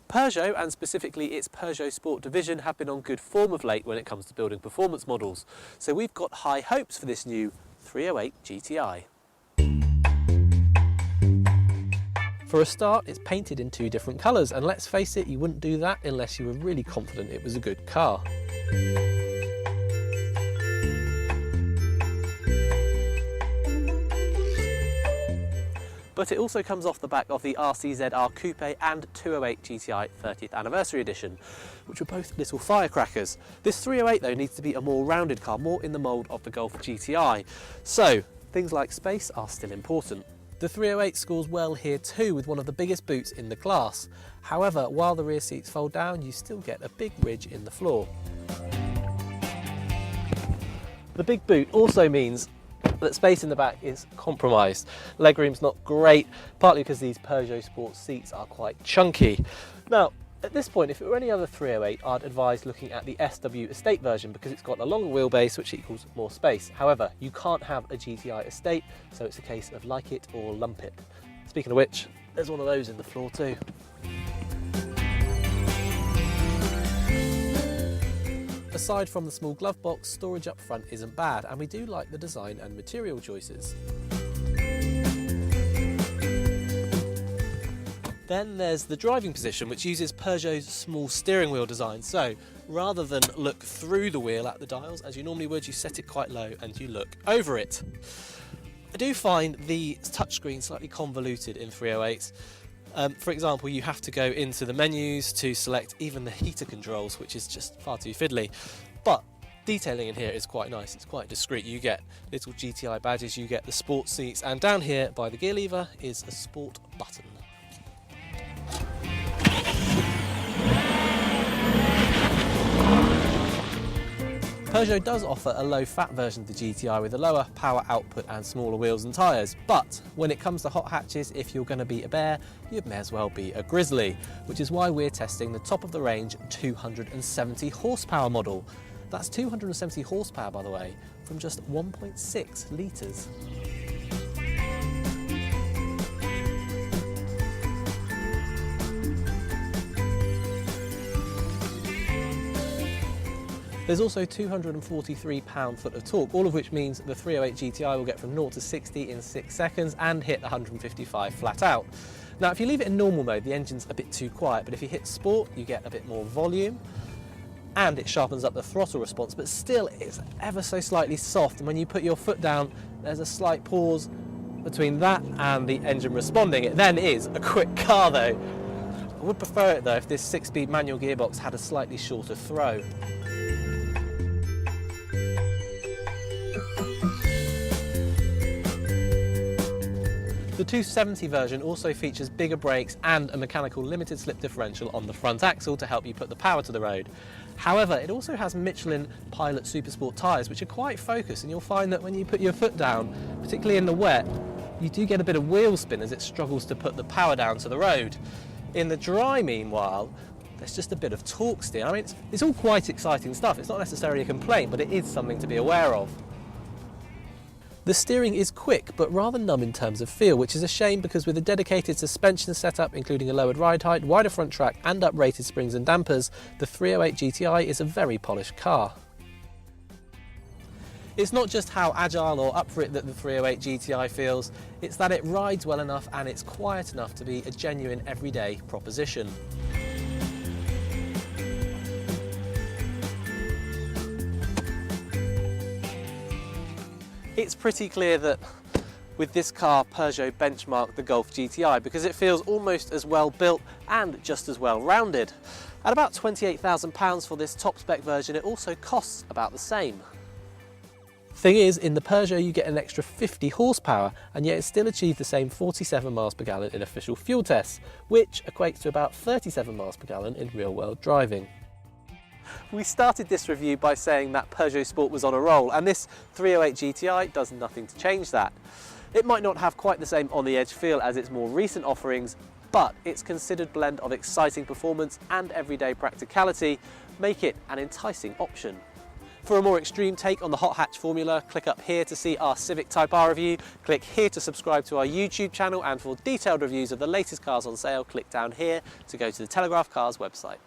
Peugeot, and specifically its Peugeot Sport division, have been on good form of late when it comes to building performance models. So we've got high hopes for this new 308 GTI. For a start, it's painted in two different colours, and let's face it, you wouldn't do that unless you were really confident it was a good car. But it also comes off the back of the RCZR Coupe and 208 GTI 30th Anniversary Edition, which were both little firecrackers. This 308 though needs to be a more rounded car, more in the mould of the Golf GTI. So things like space are still important. The 308 scores well here too, with one of the biggest boots in the class. However, while the rear seats fold down, you still get a big ridge in the floor. The big boot also means that space in the back is compromised. Legroom's not great, partly because these Peugeot Sport seats are quite chunky. Now, at this point, if it were any other 308, I'd advise looking at the SW Estate version because it's got a longer wheelbase, which equals more space. However, you can't have a GTI Estate, so it's a case of like it or lump it. Speaking of which, there's one of those in the floor too. Aside from the small glove box, storage up front isn't bad, and we do like the design and material choices. Then there's the driving position, which uses Peugeot's small steering wheel design. So rather than look through the wheel at the dials as you normally would, you set it quite low and you look over it. I do find the touchscreen slightly convoluted in 308s. For example, you have to go into the menus to select even the heater controls, which is just far too fiddly. But detailing in here is quite nice, it's quite discreet. You get little GTI badges, you get the sport seats, and down here by the gear lever is a sport button. Peugeot does offer a low-fat version of the GTI with a lower power output and smaller wheels and tyres, but when it comes to hot hatches, if you're going to be a bear, you may as well be a grizzly, which is why we're testing the top-of-the-range 270 horsepower model. That's 270 horsepower, by the way, from just 1.6 litres. There's also 243 pound-foot of torque, all of which means the 308 GTI will get from 0 to 60 in 6 seconds and hit 155 flat out. Now, if you leave it in normal mode, the engine's a bit too quiet, but if you hit sport, you get a bit more volume and it sharpens up the throttle response, but still it's ever so slightly soft, and when you put your foot down, there's a slight pause between that and the engine responding. It then is a quick car though. I would prefer it though if this 6-speed manual gearbox had a slightly shorter throw. The 270 version also features bigger brakes and a mechanical limited slip differential on the front axle to help you put the power to the road. However, it also has Michelin Pilot Supersport tyres, which are quite focused, and you'll find that when you put your foot down, particularly in the wet, you do get a bit of wheel spin as it struggles to put the power down to the road. In the dry, meanwhile, there's just a bit of torque steer. I mean, it's all quite exciting stuff. It's not necessarily a complaint, but it is something to be aware of. The steering is quick, but rather numb in terms of feel, which is a shame because with a dedicated suspension setup, including a lowered ride height, wider front track and uprated springs and dampers, the 308 GTI is a very polished car. It's not just how agile or up for it that the 308 GTI feels, it's that it rides well enough and it's quiet enough to be a genuine everyday proposition. It's pretty clear that with this car, Peugeot benchmarked the Golf GTI because it feels almost as well built and just as well rounded. At about £28,000 for this top spec version, it also costs about the same. Thing is, in the Peugeot you get an extra 50 horsepower, and yet it still achieved the same 47 miles per gallon in official fuel tests, which equates to about 37 miles per gallon in real world driving. We started this review by saying that Peugeot Sport was on a roll, and this 308 GTI does nothing to change that. It might not have quite the same on-the-edge feel as its more recent offerings, but its considered blend of exciting performance and everyday practicality make it an enticing option. For a more extreme take on the hot hatch formula, click up here to see our Civic Type R review, click here to subscribe to our YouTube channel, and for detailed reviews of the latest cars on sale, click down here to go to the Telegraph Cars website.